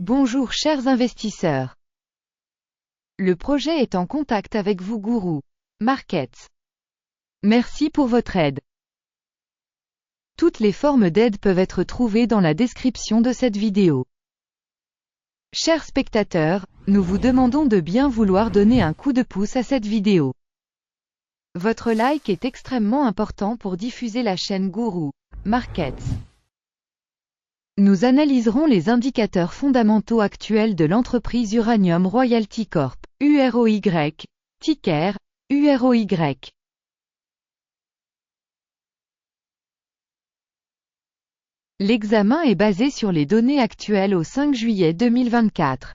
Bonjour chers investisseurs. Le projet est en contact avec vous Guru Markets. Merci pour votre aide. Toutes les formes d'aide peuvent être trouvées dans la description de cette vidéo. Chers spectateurs, nous vous demandons de bien vouloir donner un coup de pouce à cette vidéo. Votre like est extrêmement important pour diffuser la chaîne Guru Markets. Nous analyserons les indicateurs fondamentaux actuels de l'entreprise Uranium Royalty Corp, UROY, ticker, UROY. L'examen est basé sur les données actuelles au 5 juillet 2024.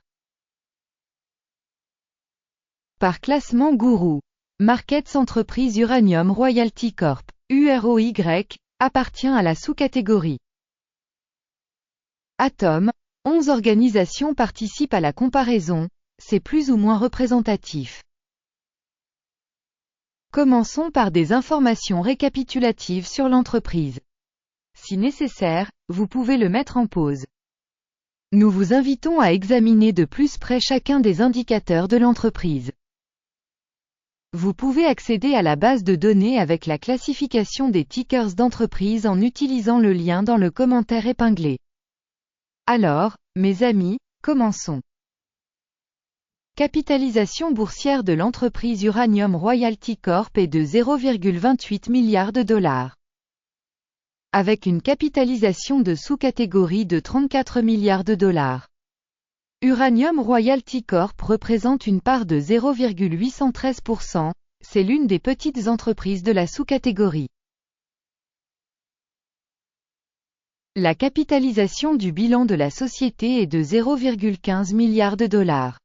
Par classement Guru Markets, entreprise Uranium Royalty Corp, UROY, appartient à la sous-catégorie Atom. 11 organisations participent à la comparaison, c'est plus ou moins représentatif. Commençons par des informations récapitulatives sur l'entreprise. Si nécessaire, vous pouvez le mettre en pause. Nous vous invitons à examiner de plus près chacun des indicateurs de l'entreprise. Vous pouvez accéder à la base de données avec la classification des tickers d'entreprise en utilisant le lien dans le commentaire épinglé. Alors, mes amis, commençons. Capitalisation boursière de l'entreprise Uranium Royalty Corp est de 0,28 milliards de dollars. Avec une capitalisation de sous-catégorie de 34 milliards de dollars. Uranium Royalty Corp représente une part de 0,813%, c'est l'une des petites entreprises de la sous-catégorie. La capitalisation du bilan de la société est de 0,15 milliards de dollars.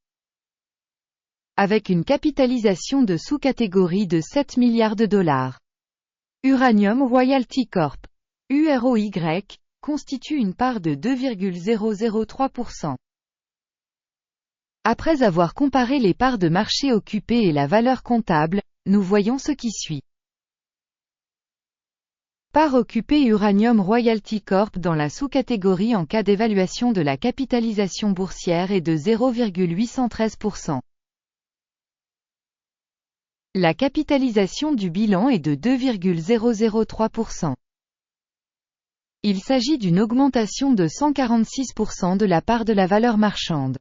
Avec une capitalisation de sous-catégorie de 7 milliards de dollars. Uranium Royalty Corp, UROY, constitue une part de 2,003%. Après avoir comparé les parts de marché occupées et la valeur comptable, nous voyons ce qui suit. Part occupée Uranium Royalty Corp dans la sous-catégorie en cas d'évaluation de la capitalisation boursière est de 0,813%. La capitalisation du bilan est de 2,003%. Il s'agit d'une augmentation de 146% de la part de la valeur marchande.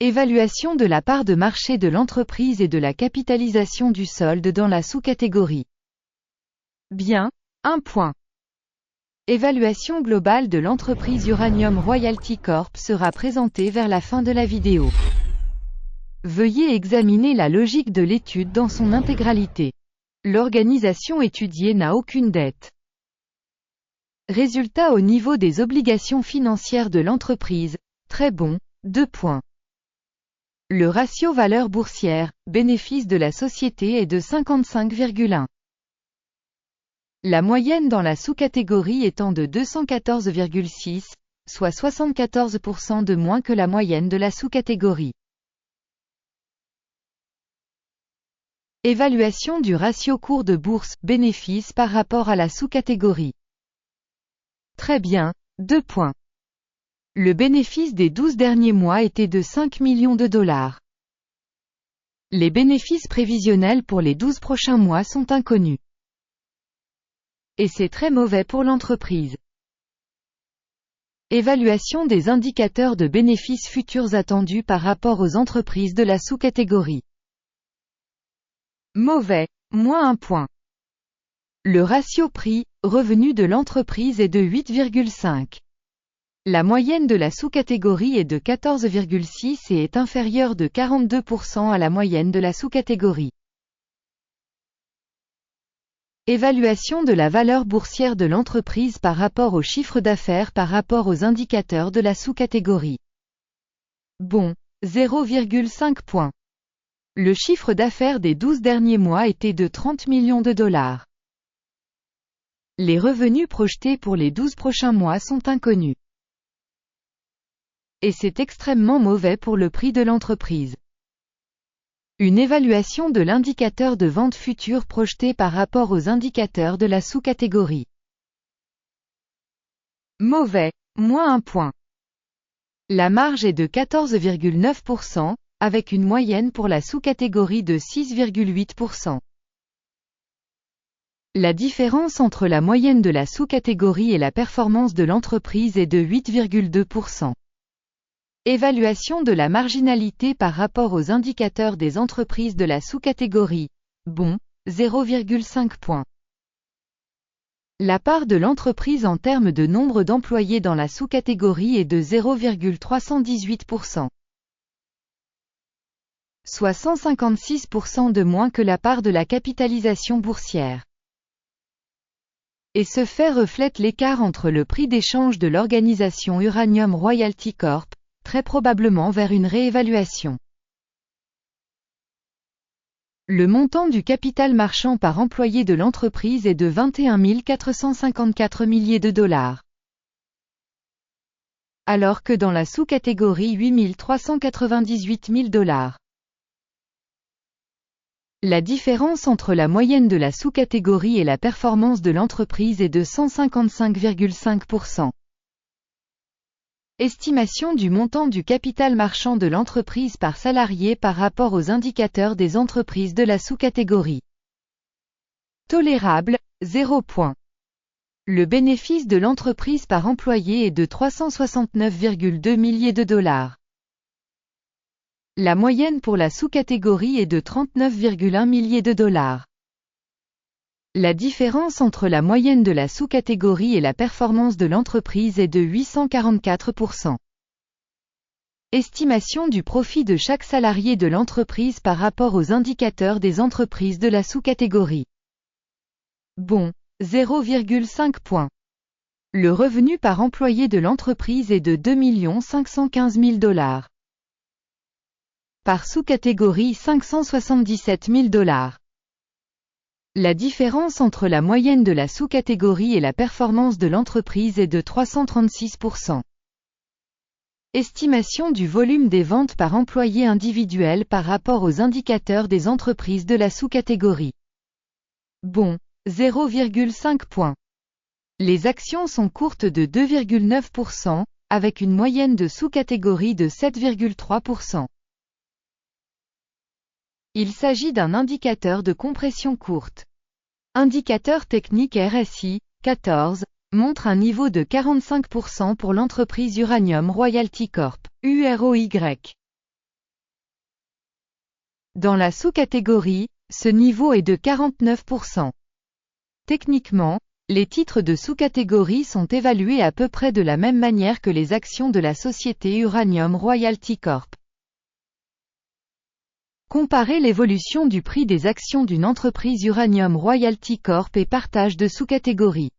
Évaluation de la part de marché de l'entreprise et de la capitalisation du solde dans la sous-catégorie. Bien, 1 point. Évaluation globale de l'entreprise Uranium Royalty Corp sera présentée vers la fin de la vidéo. Veuillez examiner la logique de l'étude dans son intégralité. L'organisation étudiée n'a aucune dette. Résultat au niveau des obligations financières de l'entreprise, très bon, 2 points. Le ratio valeur boursière, bénéfice de la société est de 55,1. La moyenne dans la sous-catégorie étant de 214,6, soit 74% de moins que la moyenne de la sous-catégorie. Évaluation du ratio cours de bourse, bénéfice par rapport à la sous-catégorie. Très bien, 2 points. Le bénéfice des 12 derniers mois était de 5 millions de dollars. Les bénéfices prévisionnels pour les 12 prochains mois sont inconnus. Et c'est très mauvais pour l'entreprise. Évaluation des indicateurs de bénéfices futurs attendus par rapport aux entreprises de la sous-catégorie. Mauvais, moins 1 point. Le ratio prix-revenu de l'entreprise est de 8,5. La moyenne de la sous-catégorie est de 14,6 et est inférieure de 42% à la moyenne de la sous-catégorie. Évaluation de la valeur boursière de l'entreprise par rapport au chiffre d'affaires par rapport aux indicateurs de la sous-catégorie. Bon, 0,5 points. Le chiffre d'affaires des 12 derniers mois était de 30 millions de dollars. Les revenus projetés pour les 12 prochains mois sont inconnus. Et c'est extrêmement mauvais pour le prix de l'entreprise. Une évaluation de l'indicateur de vente future projeté par rapport aux indicateurs de la sous-catégorie. Mauvais, moins 1 point. La marge est de 14,9%, avec une moyenne pour la sous-catégorie de 6,8%. La différence entre la moyenne de la sous-catégorie et la performance de l'entreprise est de 8,2%. Évaluation de la marginalité par rapport aux indicateurs des entreprises de la sous-catégorie. Bon, 0,5 points. La part de l'entreprise en termes de nombre d'employés dans la sous-catégorie est de 0,318%. Soit 156% de moins que la part de la capitalisation boursière. Et ce fait reflète l'écart entre le prix d'échange de l'organisation Uranium Royalty Corp, très probablement vers une réévaluation. Le montant du capital marchand par employé de l'entreprise est de 21 454 milliers de dollars. Alors que dans la sous-catégorie 8 398 000 dollars. La différence entre la moyenne de la sous-catégorie et la performance de l'entreprise est de 155,5%. Estimation du montant du capital marchand de l'entreprise par salarié par rapport aux indicateurs des entreprises de la sous-catégorie. Tolérable, 0 points. Le bénéfice de l'entreprise par employé est de 369,2 milliers de dollars. La moyenne pour la sous-catégorie est de 39,1 milliers de dollars. La différence entre la moyenne de la sous-catégorie et la performance de l'entreprise est de 844%. Estimation du profit de chaque salarié de l'entreprise par rapport aux indicateurs des entreprises de la sous-catégorie. Bon, 0,5 points. Le revenu par employé de l'entreprise est de 2 515 000 dollars. Par sous-catégorie 577 000 dollars. La différence entre la moyenne de la sous-catégorie et la performance de l'entreprise est de 336%. Estimation du volume des ventes par employé individuel par rapport aux indicateurs des entreprises de la sous-catégorie. Bon, 0,5 points. Les actions sont courtes de 2,9%, avec une moyenne de sous-catégorie de 7,3%. Il s'agit d'un indicateur de compression courte. Indicateur technique RSI, 14, montre un niveau de 45% pour l'entreprise Uranium Royalty Corp, UROY. Dans la sous-catégorie, ce niveau est de 49%. Techniquement, les titres de sous-catégorie sont évalués à peu près de la même manière que les actions de la société Uranium Royalty Corp. Comparez l'évolution du prix des actions d'une entreprise Uranium Royalty Corp et partage de sous-catégories.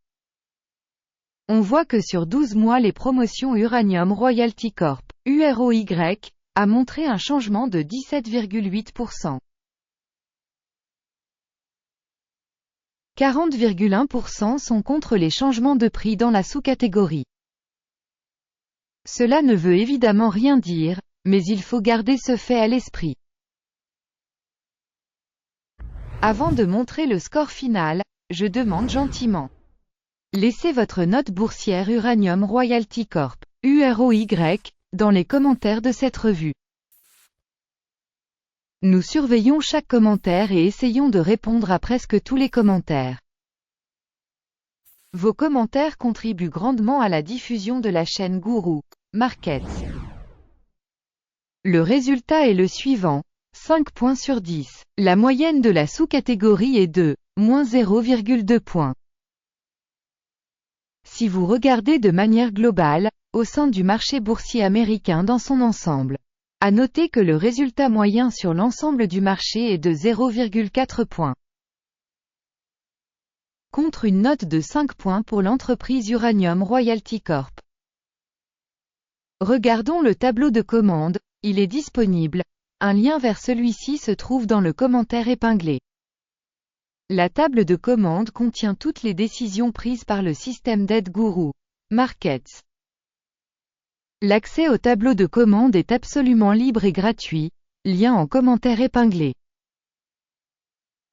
On voit que sur 12 mois les promotions Uranium Royalty Corp, UROY, a montré un changement de 17,8%. 40,1% sont contre les changements de prix dans la sous-catégorie. Cela ne veut évidemment rien dire, mais il faut garder ce fait à l'esprit. Avant de montrer le score final, je demande gentiment. Laissez votre note boursière Uranium Royalty Corp, UROY, dans les commentaires de cette revue. Nous surveillons chaque commentaire et essayons de répondre à presque tous les commentaires. Vos commentaires contribuent grandement à la diffusion de la chaîne Guru Markets. Le résultat est le suivant. 5 points sur 10. La moyenne de la sous-catégorie est de -0,2 points. Si vous regardez de manière globale, au sein du marché boursier américain dans son ensemble, à noter que le résultat moyen sur l'ensemble du marché est de 0,4 points. Contre une note de 5 points pour l'entreprise Uranium Royalty Corp. Regardons le tableau de commande, il est disponible. Un lien vers celui-ci se trouve dans le commentaire épinglé. La table de commande contient toutes les décisions prises par le système d'aide Guru Markets. L'accès au tableau de commande est absolument libre et gratuit, lien en commentaire épinglé.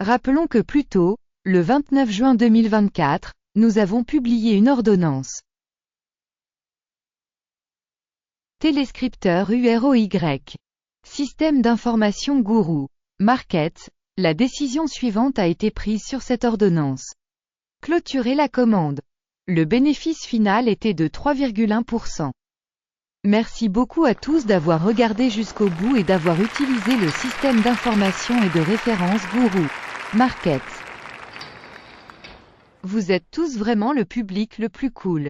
Rappelons que plus tôt, le 29 juin 2024, nous avons publié une ordonnance Téléscripteur UROY. Système d'information Gourou. Market. La décision suivante a été prise sur cette ordonnance. Clôturer la commande. Le bénéfice final était de 3,1%. Merci beaucoup à tous d'avoir regardé jusqu'au bout et d'avoir utilisé le système d'information et de référence Gourou. Market. Vous êtes tous vraiment le public le plus cool.